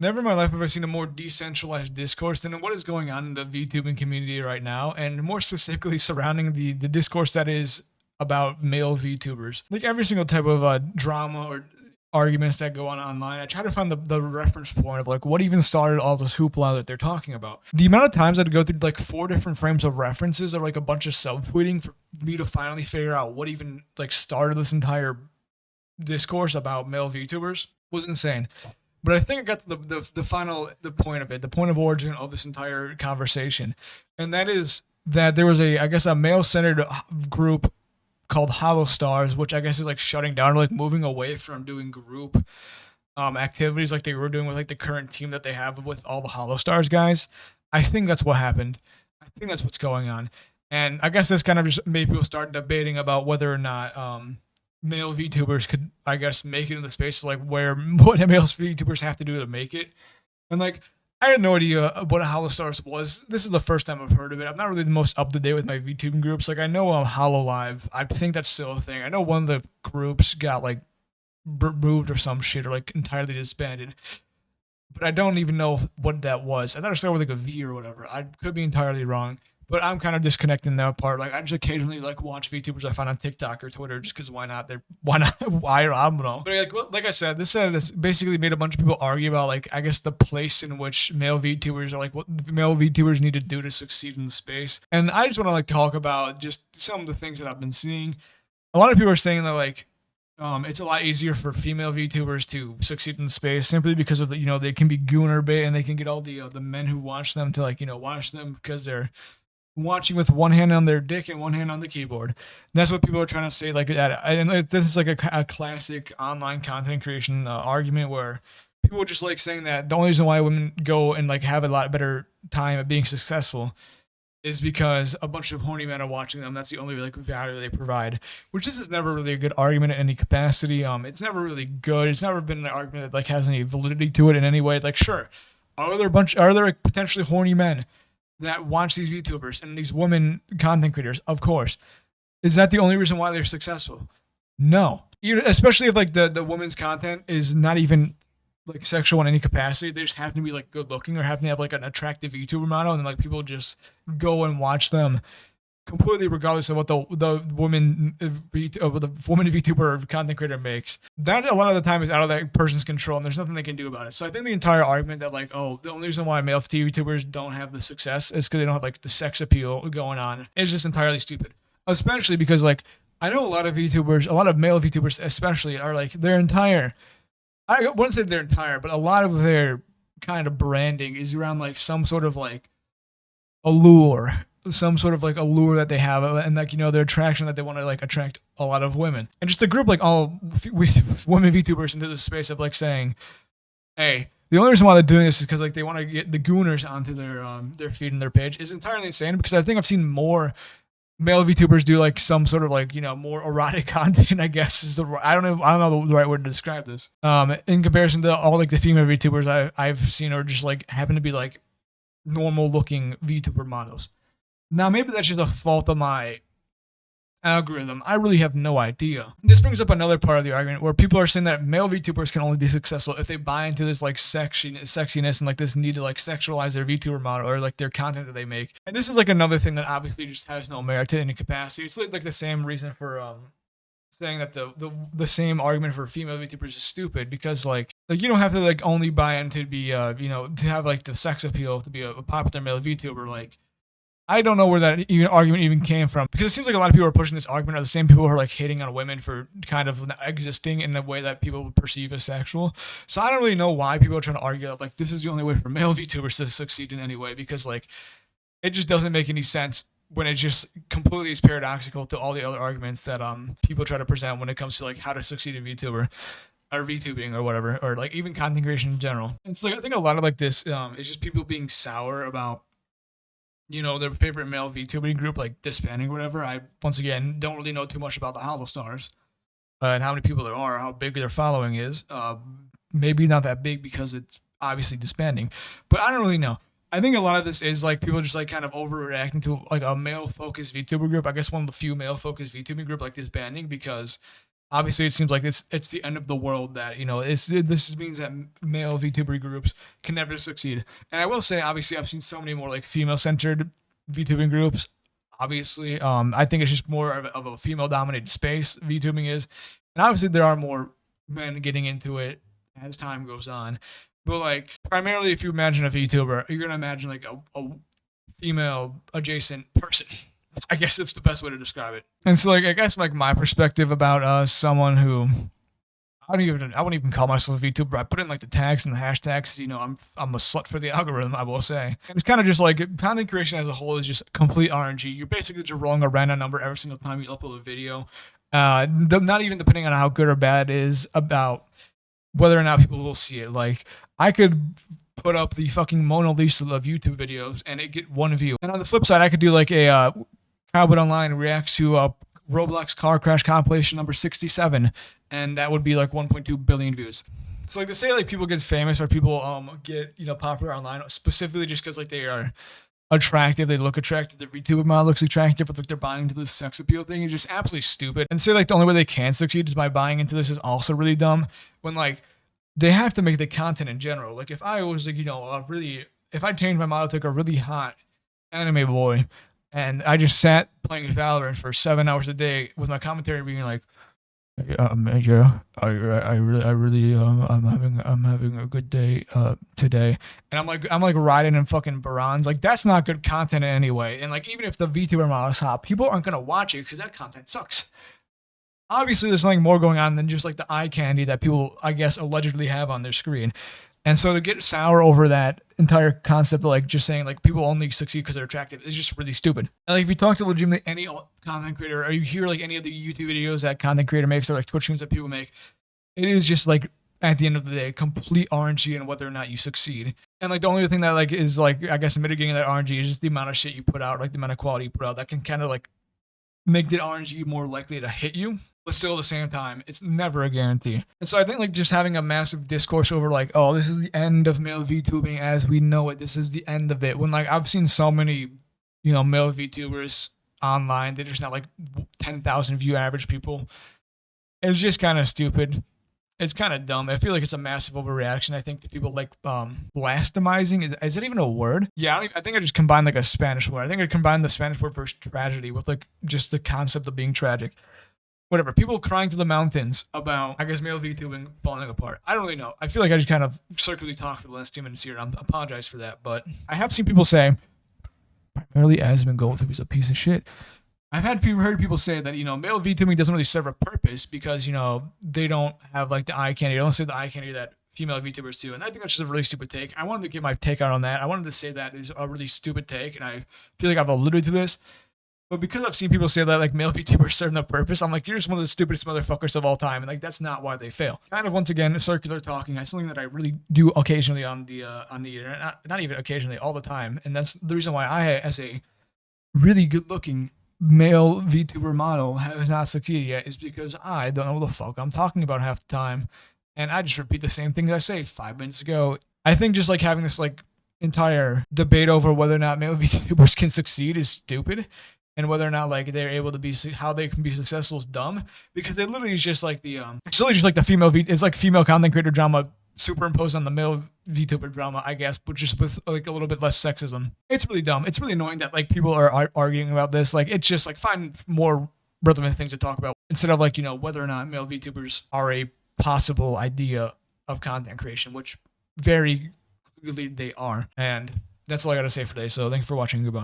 Never in my life have I seen a more decentralized discourse than what is going on in the VTubing community right now, and more specifically surrounding the discourse that is about male VTubers. Like every single type of drama or arguments that go on online, I try to find the reference point of like what even started all this hoopla that they're talking about. The amount of times I'd go through like four different frames of references or like a bunch of subtweeting for me to finally figure out what even like started this entire discourse about male VTubers was insane. But I think I got to the point of it, the point of origin of this entire conversation, and that is that there was I guess a male centered group called Hollow Stars, which I guess is like shutting down or like moving away from doing group activities like they were doing with like the current team that they have with all the Hollow Stars guys. I think that's what happened. I think that's what's going on, and I guess this kind of just made people start debating about whether or not male VTubers could, I guess, make it in the space like where what male VTubers have to do to make it. And like, I had no idea what a Hollow Stars was. This is the first time I've heard of it. I'm not really the most up to date with my VTubing groups. Like, I know Hollow Live. I think that's still a thing. I know one of the groups got like removed or some shit or like entirely disbanded. But I don't even know what that was. I thought it started with like a V or whatever. I could be entirely wrong. But I'm kind of disconnecting that part. Like I just occasionally like watch VTubers I find on TikTok or Twitter just because why not? They're why not? Why I don't know. But like I said, this said this basically made a bunch of people argue about like I guess the place in which male VTubers are like what male VTubers need to do to succeed in space. And I just want to like talk about just some of the things that I've been seeing. A lot of people are saying that like it's a lot easier for female VTubers to succeed in space simply because of the they can be gooner bait and they can get all the men who watch them to like watch them because they're watching with one hand on their dick and one hand on the keyboard. And that's what people are trying to say. Like that, and this is like a classic online content creation argument where people just like saying that the only reason why women go and like have a lot better time at being successful is because a bunch of horny men are watching them. That's the only like value they provide. Which this is never really a good argument in any capacity. It's never really good. It's never been an argument that like has any validity to it in any way. Like sure, are there like, potentially horny men that watch these YouTubers and these women content creators? Of course. Is that the only reason why they're successful? No. Especially if like the woman's content is not even like sexual in any capacity. They just happen to be like good looking or happen to have like an attractive YouTuber model, and like people just go and watch them completely regardless of what the woman the woman VTuber content creator makes. That a lot of the time is out of that person's control, and there's nothing they can do about it. So I think the entire argument that like the only reason why male VTubers don't have the success is because they don't have like the sex appeal going on is just entirely stupid. Especially because like I know a lot of VTubers, a lot of male VTubers especially, are like their entire I wouldn't say their entire, but a lot of their kind of branding is around like some sort of like allure, some sort of like allure that they have, and like their attraction that they want to like attract a lot of women, and just to group like all women VTubers into the space of like saying, hey, the only reason why they're doing this is because like they want to get the gooners onto their feed and their page is entirely insane because I think I've seen more male VTubers do like some sort of like more erotic content. I guess is the I don't know the right word to describe this. In comparison to all like the female VTubers I've seen are just like happen to be like normal looking VTuber models. Now maybe that's just a fault of my algorithm. I really have no idea. This brings up another part of the argument where people are saying that male VTubers can only be successful if they buy into this like sexiness and like this need to like sexualize their VTuber model or like their content that they make. And this is like another thing that obviously just has no merit to any capacity. It's like the same reason for saying that the same argument for female VTubers is stupid because like you don't have to like only buy into to be to have like the sex appeal to be a popular male VTuber. Like I don't know where that argument even came from because it seems like a lot of people who are pushing this argument are the same people who are like hating on women for kind of existing in the way that people would perceive as sexual. So I don't really know why people are trying to argue that like this is the only way for male VTubers to succeed in any way because like it just doesn't make any sense when it just completely is paradoxical to all the other arguments that people try to present when it comes to like how to succeed in VTuber or VTubing or whatever or like even content creation in general. And so like I think a lot of like this is just people being sour about their favorite male VTubing group, like disbanding or whatever. I once again don't really know too much about the Hollow Stars and how many people there are, how big their following is. Maybe not that big because it's obviously disbanding, but I don't really know. I think a lot of this is like people just like kind of overreacting to like a male focused VTuber group. I guess one of the few male focused VTubing group like disbanding because Obviously, it seems like it's the end of the world that this means that male VTuber groups can never succeed. And I will say, obviously, I've seen so many more like female centered VTubing groups. Obviously, I think it's just more of a female dominated space. VTubing is, and obviously there are more men getting into it as time goes on. But like primarily, if you imagine a VTuber, you're gonna imagine like a female adjacent person. I guess it's the best way to describe it. And so, like, I guess like my perspective about someone who I wouldn't even call myself a VTuber. I put in like the tags and the hashtags. I'm a slut for the algorithm, I will say. And it's kind of just like content creation as a whole is just complete RNG. You're basically just rolling a random number every single time you upload a video. Not even depending on how good or bad it is about whether or not people will see it. Like I could put up the fucking Mona Lisa of YouTube videos and it get one view. And on the flip side, I could do like a kylebutonline reacts to Roblox car crash compilation number 67, and that would be like 1.2 billion views. So like to say like people get famous or people get popular online specifically just because like they are attractive, they look attractive, their VTuber model looks attractive, or like they're buying into this sex appeal thing is just absolutely stupid. And say like the only way they can succeed is by buying into this is also really dumb. When like they have to make the content in general. Like if I was like if I changed my model to like a really hot anime boy, and I just sat playing Valorant for 7 hours a day with my commentary being like, yeah, I really, I'm having a good day, today. And I'm like riding in fucking Barons. Like that's not good content in any way. And like, even if the VTuber model is hot, people aren't going to watch it because that content sucks. Obviously there's something more going on than just like the eye candy that people, I guess, allegedly have on their screen. And so to get sour over that entire concept of like just saying like people only succeed because they're attractive is just really stupid. And like if you talk to legitimately any content creator or you hear like any of the YouTube videos that content creator makes or like Twitch streams that people make, it is just like at the end of the day complete RNG and whether or not you succeed. And like the only thing that like is like I guess mitigating that RNG is just the amount of shit you put out, like the amount of quality you put out that can kind of like make the RNG more likely to hit you. But still at the same time, it's never a guarantee. And so I think like just having a massive discourse over like, oh, this is the end of male VTubing as we know it. This is the end of it. When like I've seen so many, male VTubers online, they're just not like 10,000 view average people. It's just kind of stupid. It's kind of dumb. I feel like it's a massive overreaction. I think that people like blasphemizing. Is that even a word? Yeah, I think I just combined like a Spanish word. I think I combined the Spanish word for tragedy with like just the concept of being tragic. Whatever, people crying to the mountains about, I guess, male VTubing falling apart. I don't really know. I feel like I just kind of circularly talked for the last 2 minutes here. I apologize for that, but I have seen people say, primarily Asmongold, who's a piece of shit. I've heard people say that, male VTubing doesn't really serve a purpose because, they don't have like the eye candy. They don't see the eye candy that female VTubers do. And I think that's just a really stupid take. I wanted to get my take out on that. I wanted to say that is a really stupid take, and I feel like I've alluded to this. But because I've seen people say that like male VTubers serve no purpose, I'm like, you're just one of the stupidest motherfuckers of all time, and like that's not why they fail. Kind of once again, circular talking. That's something that I really do occasionally on the internet, not even occasionally, all the time, and that's the reason why I, as a really good-looking male VTuber model, has not succeeded yet, is because I don't know what the fuck I'm talking about half the time, and I just repeat the same things I say 5 minutes ago. I think just like having this like entire debate over whether or not male VTubers can succeed is stupid. And whether or not like they're able to be how they can be successful is dumb because it literally is just like it's literally just like the it's like female content creator drama superimposed on the male VTuber drama, I guess, but just with like a little bit less sexism. It's really dumb. It's really annoying that like people are arguing about this. Like it's just like find more relevant things to talk about instead of like whether or not male VTubers are a possible idea of content creation, which very clearly they are. And that's all I gotta say for today. So thanks for watching. Goodbye.